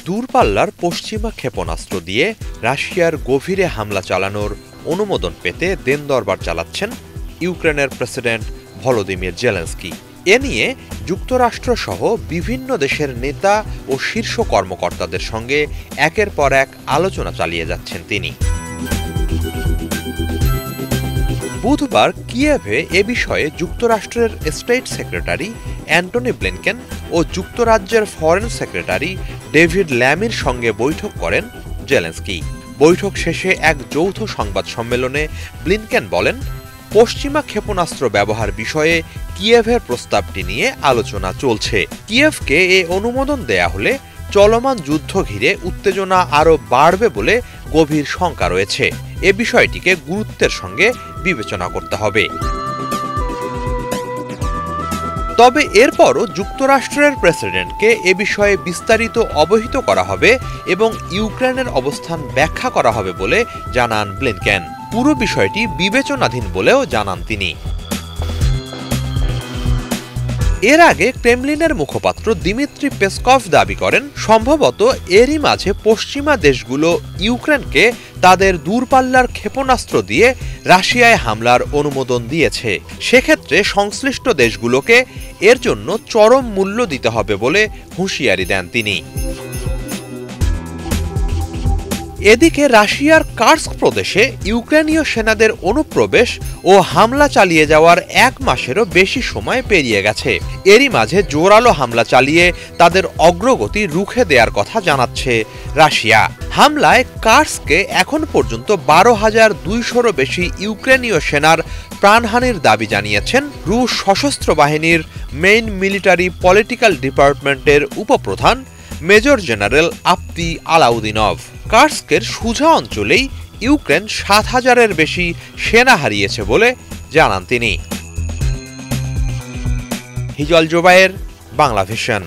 দূরপাল্লার পশ্চিমা ক্ষেপণাস্ত্র দিয়ে রাশিয়ার গভীরে হামলা চালানোর অনুমোদন পেতে দেনদরবার চালাচ্ছেন ইউক্রেনের প্রেসিডেন্ট ভলোদিমির জেলেনস্কি। এ নিয়ে যুক্তরাষ্ট্রসহ বিভিন্ন দেশের নেতা ও শীর্ষ কর্মকর্তাদের সঙ্গে একের পর এক আলোচনা চালিয়ে যাচ্ছেন তিনি। বুধবার কিয়েভে এ বিষয়ে যুক্তরাষ্ট্রের স্টেট সেক্রেটারি অ্যান্টনি ব্লিনকেন ও যুক্তরাজ্যের ফরেন সেক্রেটারি ডেভিড ল্যামির সঙ্গে বৈঠক করেন জেলেনস্কি। বৈঠক শেষে এক যৌথ সংবাদ সম্মেলনে ব্লিনকেন বলেন, পশ্চিমা ক্ষেপণাস্ত্র ব্যবহার বিষয়ে কিয়েভের প্রস্তাবটি নিয়ে আলোচনা চলছে। কিয়েভকে এ অনুমোদন দেয়া হলে চলমান যুদ্ধ ঘিরে উত্তেজনা আরও বাড়বে বলে গভীর শঙ্কা রয়েছে। এ বিষয়টিকে গুরুত্বের সঙ্গে বিবেচনা করতে হবে। তবে এরপরও যুক্তরাষ্ট্রের প্রেসিডেন্টকে এ বিষয়ে বিস্তারিত অবহিত করা হবে এবং ইউক্রেনের অবস্থান ব্যাখ্যা করা হবে বলে জানান ব্লিনকেন। পুরো বিষয়টি বিবেচনাধীন বলেও জানান তিনি। এর আগে ক্রেমলিনের মুখপাত্র দিমিত্রি পেসকভ দাবি করেন, সম্ভবত এরই মাঝে পশ্চিমা দেশগুলো ইউক্রেনকে তাদের দূরপাল্লার ক্ষেপণাস্ত্র দিয়ে রাশিয়ায় হামলার অনুমোদন দিয়েছে। সেক্ষেত্রে সংশ্লিষ্ট দেশগুলোকে এর জন্য চরম মূল্য দিতে হবে বলে হুঁশিয়ারি দেন তিনি। এদিকে রাশিয়ার কার্স্ক প্রদেশে ইউক্রেনীয় সেনাদের অনুপ্রবেশ ও হামলা চালিয়ে যাওয়ার 1 মাসেরও বেশি সময় পেরিয়ে গেছে। এরই মাঝে জোরালো হামলা চালিয়ে তাদের অগ্রগতি রুখে দেওয়ার কথা জানাচ্ছে রাশিয়া। হামলায় কার্স্কে এখন পর্যন্ত 12,200-রও বেশি ইউক্রেনীয় সেনার প্রাণহানির দাবি জানিয়েছেন রুশ সশস্ত্র বাহিনীর মেইন মিলিটারি পলিটিক্যাল ডিপার্টমেন্টের উপপ্রধান মেজর জেনারেল আপ্তি আলাউদ্দিনভ। কার্স্কের সুজা অঞ্চলেই ইউক্রেন 7,000-এর বেশি সেনা হারিয়েছে বলে জানান তিনি। হিজল জোবায়ের, বাংলা ভিশন।